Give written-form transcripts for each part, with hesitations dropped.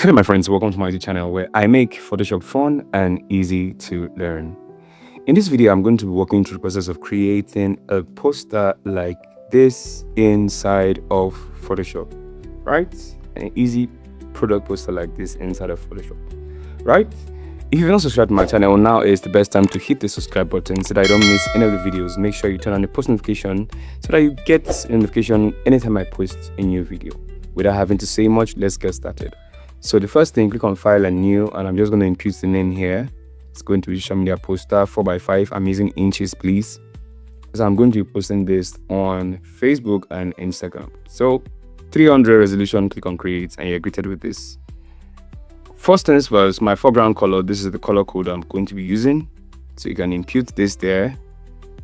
Hello my friends, welcome to my YouTube channel where I make Photoshop fun and easy to learn. In this video, I'm going to be walking through the process of creating a poster like this inside of Photoshop, right? An easy product poster like this inside of Photoshop, right? If you've not subscribed to my channel, now is the best time to hit the subscribe button so that you don't miss any of the videos. Make sure you turn on the post notification so that you get a notification anytime I post a new video. Without having to say much, let's get started. So the first thing, click on File and New, and I'm just going to impute the name here. It's going to be social media poster 4x5. I'm using inches, please. So I'm going to be posting this on Facebook and Instagram. So 300 resolution, click on Create, and you're greeted with this. First things first, my foreground color, this is the color code I'm going to be using. So you can impute this there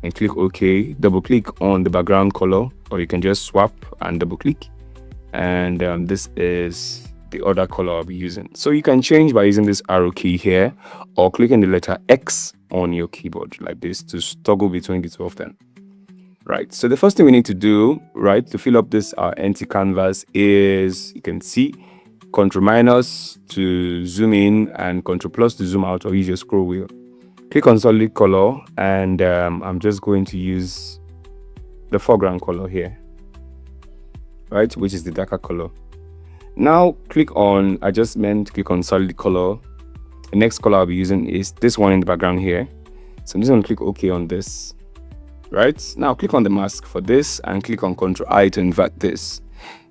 and click OK. Double click on the background color, or you can just swap and double click. And this is the other color I'll be using. So you can change by using this arrow key here or clicking the letter X on your keyboard like this to toggle between the two of them. Right, so the first thing we need to do, right, to fill up this our empty canvas is, you can see, Ctrl minus to zoom in and Ctrl plus to zoom out, or use your scroll wheel. Click on solid color, and I'm just going to use the foreground color here, right, which is the darker color. Now click on adjustment, click on solid color. The next color I'll be using is this one in the background here. So I'm just going to click OK on this. Right, now click on the mask for this and click on Ctrl I to invert this.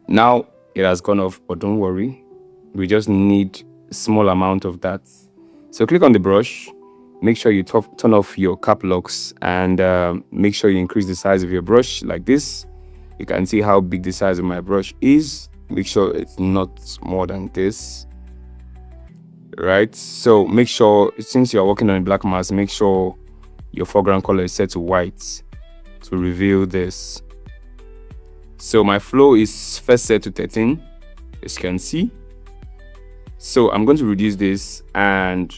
Now it has gone off, but don't worry, we just need a small amount of that. So click on the brush, make sure you turn off your cap locks, and make sure you increase the size of your brush like this. You can see how big the size of my brush is. Make sure it's not more than this, right? So make sure, since you're working on a black mask, make sure your foreground color is set to white to reveal this. So my flow is first set to 13, as you can see. So I'm going to reduce this and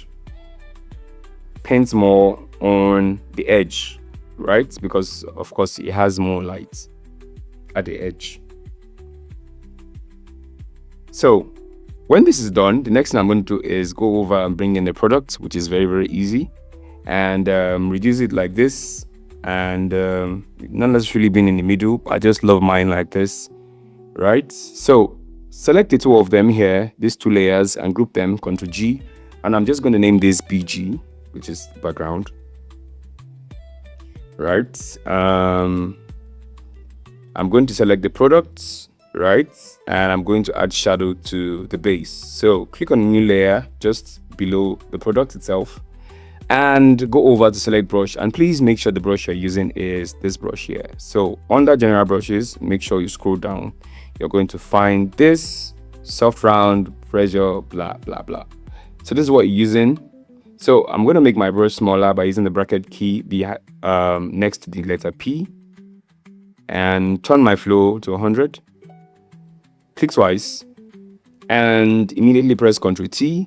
paint more on the edge, right? Because of course it has more light at the edge. So when this is done, the next thing I'm going to do is go over and bring in the product, which is very, very easy, and reduce it like this, and not necessarily being in the middle. I just love mine like this, right? So select the two of them here, these two layers, and group them, Ctrl G, and I'm just going to name this BG, which is background, right? I'm going to select the products, right, and I'm going to add shadow to the base. So click on a new layer just below the product itself and go over to select brush, and please make sure the brush you're using is this brush here. So under general brushes, make sure you scroll down. You're going to find this soft round pressure blah blah blah. So this is what you're using. So I'm going to make my brush smaller by using the bracket key next to the letter P, and turn my flow to 100. Click twice and immediately press Ctrl T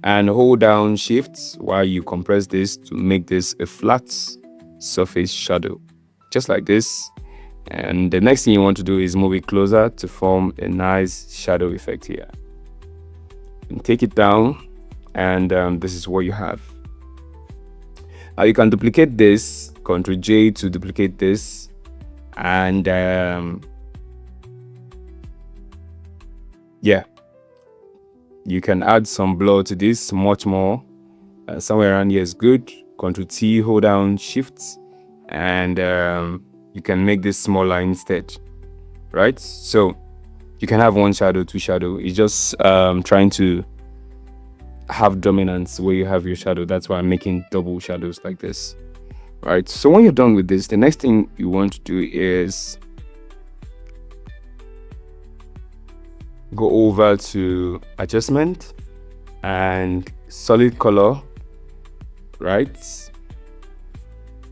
and hold down Shift while you compress this to make this a flat surface shadow, just like this. And the next thing you want to do is move it closer to form a nice shadow effect here. And take it down, and this is what you have. Now you can duplicate this, Ctrl J to duplicate this, and yeah, you can add some blur to this, much more. Somewhere around here is good. Ctrl T, hold down Shift, and you can make this smaller instead, right? So you can have one shadow, two shadow. It's just trying to have dominance where you have your shadow. That's why I'm making double shadows like this, right? So when you're done with this, the next thing you want to do is go over to adjustment and solid color, right?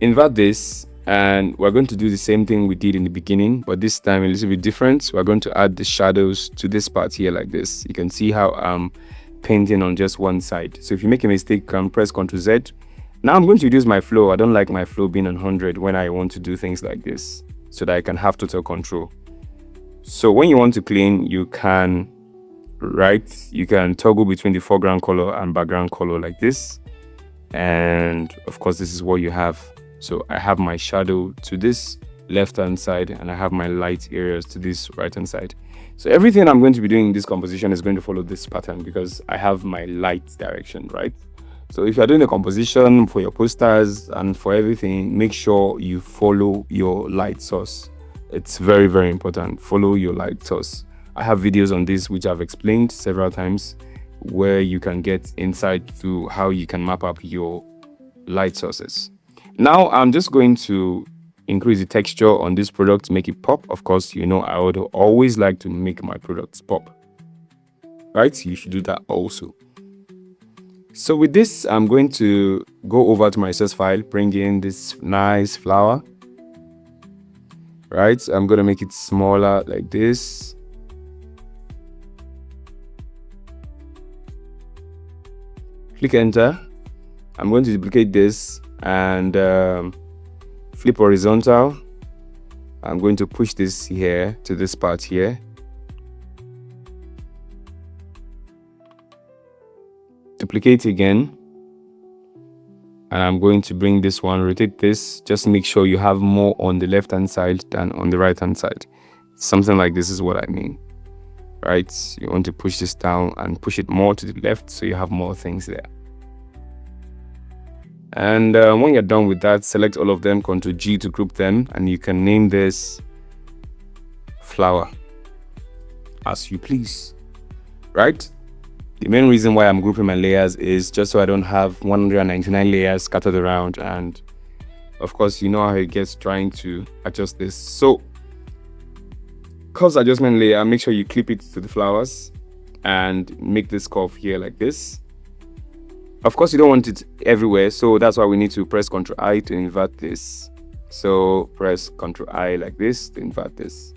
Invert this, and we're going to do the same thing we did in the beginning, but this time a little bit different. We're going to add the shadows to this part here like this. You can see how I'm painting on just one side. So if you make a mistake, you can press Ctrl Z. Now I'm going to reduce my flow. I don't like my flow being on 100 when I want to do things like this, so that I can have total control. So when you want to clean, you can right? You can toggle between the foreground color and background color like this. And of course, this is what you have. So I have my shadow to this left hand side and I have my light areas to this right hand side. So everything I'm going to be doing in this composition is going to follow this pattern because I have my light direction, right? So if you're doing a composition for your posters and for everything, make sure you follow your light source. It's very, very important. Follow your light source. I have videos on this which I've explained several times where you can get insight to how you can map up your light sources. Now I'm just going to increase the texture on this product to make it pop. Of course, you know I would always like to make my products pop, right? You should do that also. So with this, I'm going to go over to my source file, bring in this nice flower, right? I'm going to make it smaller like this. Click enter. I'm going to duplicate this and flip horizontal. I'm going to push this here to this part here. Duplicate again. And I'm going to bring this one, rotate this. Just make sure you have more on the left hand side than on the right hand side. Something like this is what I mean, right? You want to push this down and push it more to the left so you have more things there. And when you're done with that, select all of them, Ctrl G to group them, and you can name this flower as you please, right? The main reason why I'm grouping my layers is just so I don't have 199 layers scattered around, and of course you know how it gets trying to adjust this. So curves adjustment layer, make sure you clip it to the flowers and make this curve here like this. Of course, you don't want it everywhere, so that's why we need to press Ctrl I to invert this. So press Ctrl I like this to invert this.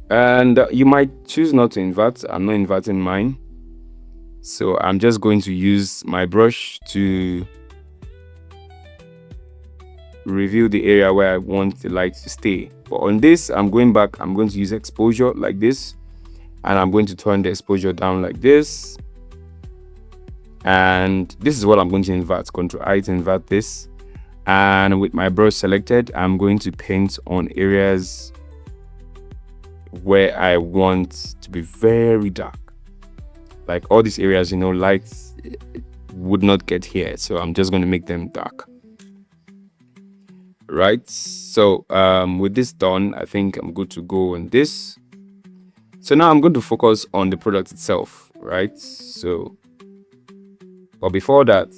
And you might choose not to invert. I'm not inverting mine. So I'm just going to use my brush to reveal the area where I want the light to stay. But on this, I'm going back. I'm going to use exposure like this. And I'm going to turn the exposure down like this. And this is what I'm going to invert. Ctrl I to invert this. And with my brush selected, I'm going to paint on areas where I want to be very dark. Like all these areas, you know, light would not get here. So I'm just going to make them dark. Right. So with this done, I think I'm good to go on this. So now I'm going to focus on the product itself. Right. So but before that,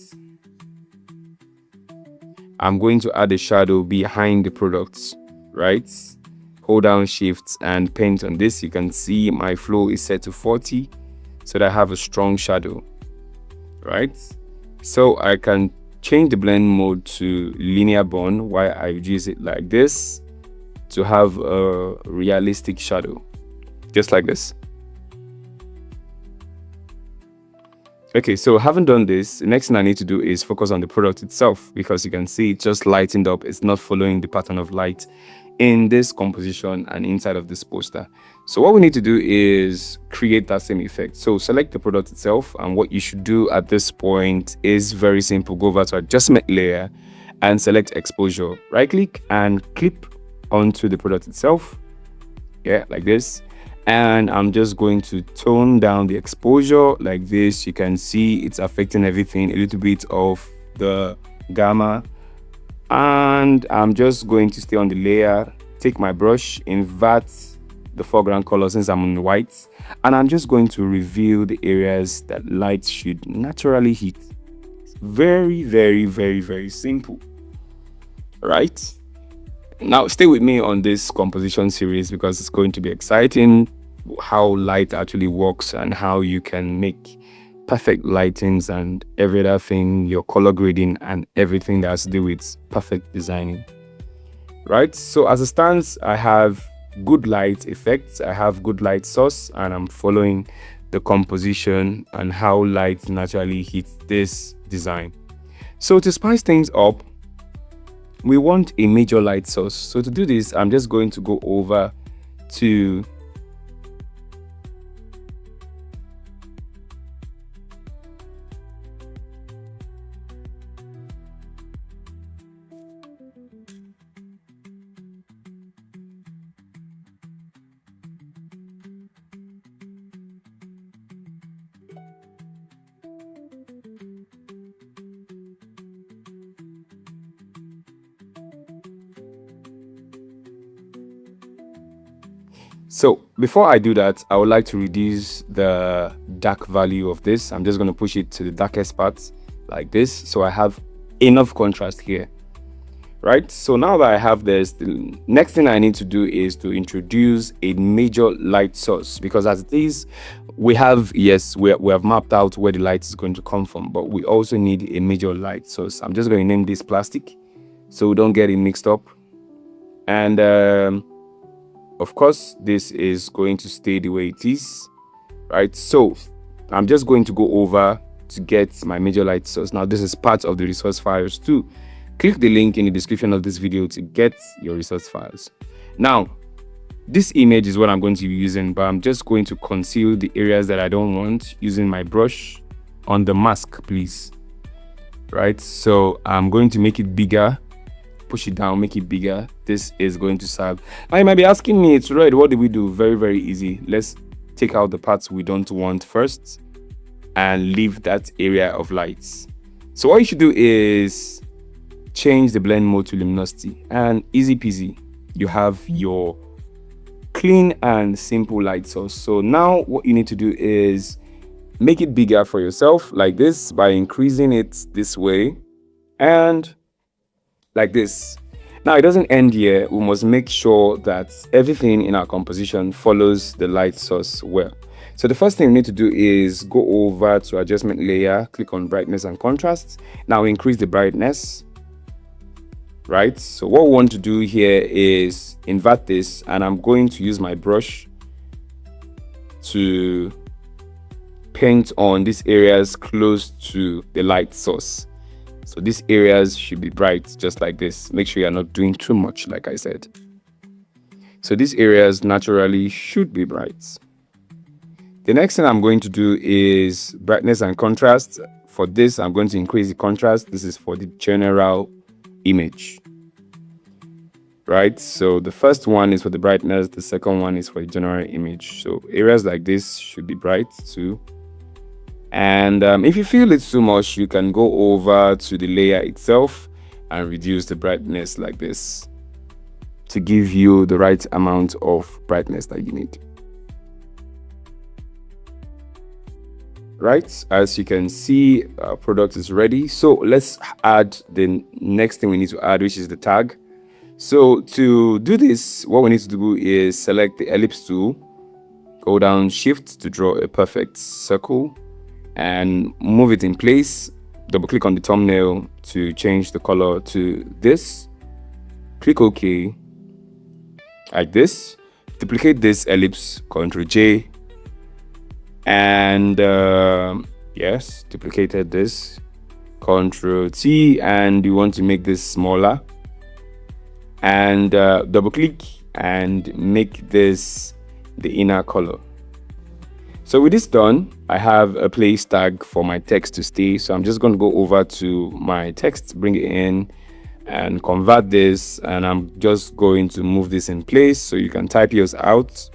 I'm going to add a shadow behind the products, right? Hold down Shift and paint on this. You can see my flow is set to 40 so that I have a strong shadow, right? So I can change the blend mode to linear bond while I reduce it like this to have a realistic shadow, just like this. Okay, so having done this, the next thing I need to do is focus on the product itself, because you can see it just lightened up. It's not following the pattern of light in this composition and inside of this poster. So what we need to do is create that same effect. So select the product itself, and what you should do at this point is very simple. Go over to adjustment layer and select exposure. Right click and clip onto the product itself. Yeah, like this. And I'm just going to tone down the exposure like this. You can see it's affecting everything, a little bit of the gamma. And I'm just going to stay on the layer, take my brush, invert the foreground color since I'm on white, and I'm just going to reveal the areas that light should naturally hit. It's very, very, very, very simple. Right? Now stay with me on this composition series because it's going to be exciting, how light actually works and how you can make perfect lightings and every other thing, your color grading and everything that has to do with perfect designing. Right? So as it stands, I have good light effects, I have good light source, and I'm following the composition and how light naturally hits this design. So to spice things up, we want a major light source. So to do this, I'm just going to go over to So before I do that, I would like to reduce the dark value of this. I'm just going to push it to the darkest part like this, so I have enough contrast here. Right, so now that I have this, the next thing I need to do is to introduce a major light source, because as it is, we have, yes, we have mapped out where the light is going to come from, but we also need a major light source. I'm just going to name this plastic so we don't get it mixed up. And of course, this is going to stay the way it is, right? So I'm just going to go over to get my major light source. Now, this is part of the resource files too. Click the link in the description of this video to get your resource files. Now, this image is what I'm going to be using, but I'm just going to conceal the areas that I don't want using my brush on the mask, please. Right, so I'm going to make it bigger, push it down, make it bigger. This is going to serve. Now, you might be asking me, it's right, what do we do? Very, very easy. Let's take out the parts we don't want first and leave that area of lights. So what you should do is change the blend mode to luminosity, and easy peasy, you have your clean and simple light source. So now what you need to do is make it bigger for yourself like this by increasing it this way and like this. Now it doesn't end here. We must make sure that everything in our composition follows the light source well. So the first thing we need to do is go over to adjustment layer, click on brightness and contrast. Now increase the brightness. Right, so what we want to do here is invert this, and I'm going to use my brush to paint on these areas close to the light source. So these areas should be bright, just like this. Make sure you're not doing too much, like I said. So these areas naturally should be bright. The next thing I'm going to do is brightness and contrast. For this, I'm going to increase the contrast. This is for the general image, right? So the first one is for the brightness, the second one is for the general image. So areas like this should be bright too. And if you feel it's too much, you can go over to the layer itself and reduce the brightness like this to give you the right amount of brightness that you need. Right, as you can see, our product is ready. So let's add the next thing we need to add, which is the tag. So to do this, what we need to do is select the ellipse tool, go down shift to draw a perfect circle and move it in place. Double click on the thumbnail to change the color to this. Click OK like this. Duplicate this ellipse, Ctrl J. And yes, duplicated this, Ctrl T, and you want to make this smaller, and double click and make this the inner color. So with this done, I have a place tag for my text to stay. So I'm just going to go over to my text, bring it in and convert this, and I'm just going to move this in place so you can type yours out.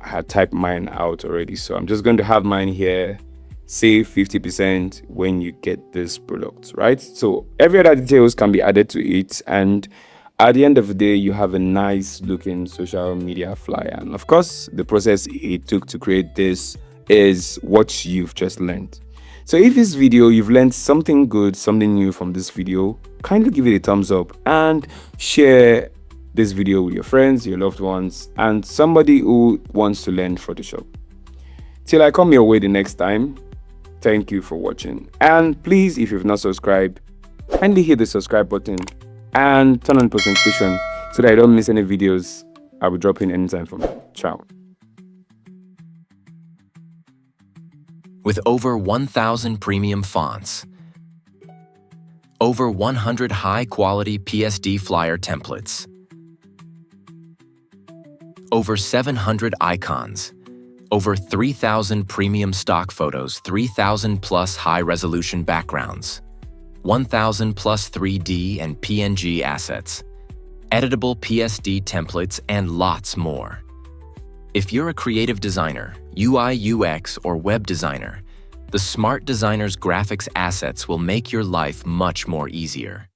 I had typed mine out already, so I'm just going to have mine here, save 50% when you get this product, right? So every other details can be added to it, and at the end of the day, you have a nice looking social media flyer. And of course, the process it took to create this is what you've just learned. So if this video, you've learned something good, something new from this video, kindly give it a thumbs up and share this video with your friends, your loved ones, and somebody who wants to learn Photoshop. Till I come your way the next time, thank you for watching. And please, if you've not subscribed, kindly hit the subscribe button and turn on post notification so that I don't miss any videos I'll be dropping anytime from now. Ciao. With over 1,000 premium fonts, over 100 high-quality PSD flyer templates, over 700 icons, over 3,000 premium stock photos, 3,000 plus high-resolution backgrounds, 1,000 plus 3D and PNG assets, editable PSD templates, and lots more. If you're a creative designer, UI, UX, or web designer, the Smart Designer's graphics assets will make your life much more easier.